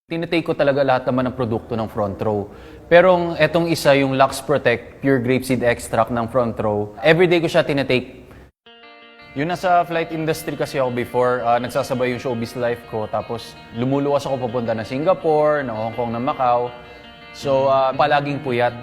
Tinitake ko talaga lahat naman ng produkto ng Front Row. Pero etong isa, yung Lux Protect Pure Grapeseed Extract ng Front Row, everyday ko siya tinitake. Yung nasa flight industry kasi ako before, nagsasabay yung showbiz life ko. Tapos lumuluwas ako papunta na Singapore, na Hong Kong, na Macau. So palaging puyat.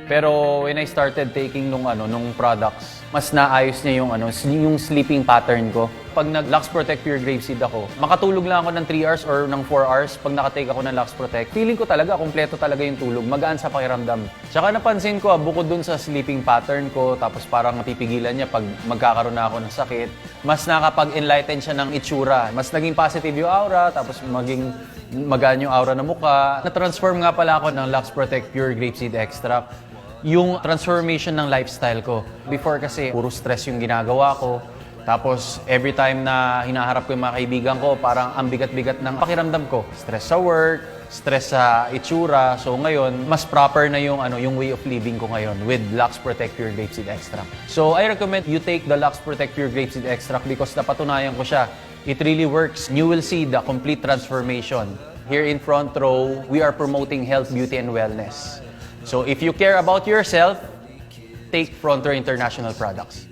Pero when I started taking nung products, mas naayos niya yung sleeping pattern ko. Pag nag-Lux Protect Pure Grapeseed ako, makatulog lang ako ng 3 hours or ng 4 hours pag nakatake ako ng Lux Protect. Feeling ko talaga, kumpleto talaga yung tulog, magaan sa pakiramdam. Tsaka napansin ko, bukod dun sa sleeping pattern ko, tapos parang napipigilan niya pag magkakaroon na ako ng sakit, mas nakapag-enlighten siya ng itsura. Mas naging positive yung aura, tapos maging magaan yung aura ng mukha. Na-transform nga pala ako ng Lux Protect Pure Grapeseed Extract. Yung transformation ng lifestyle ko. Before kasi, puro stress yung ginagawa ko. Tapos, every time na hinaharap ko yung mga kaibigan ko, parang ang bigat-bigat ng pakiramdam ko. Stress sa work, stress sa itsura. So ngayon, mas proper na yung way of living ko ngayon with Lux Protect Pure Grapeseed Extract. So I recommend you take the Lux Protect Pure Grapeseed Extract because napatunayan ko siya. It really works. You will see the complete transformation. Here in Front Row, we are promoting health, beauty, and wellness. So if you care about yourself, take Front Row International products.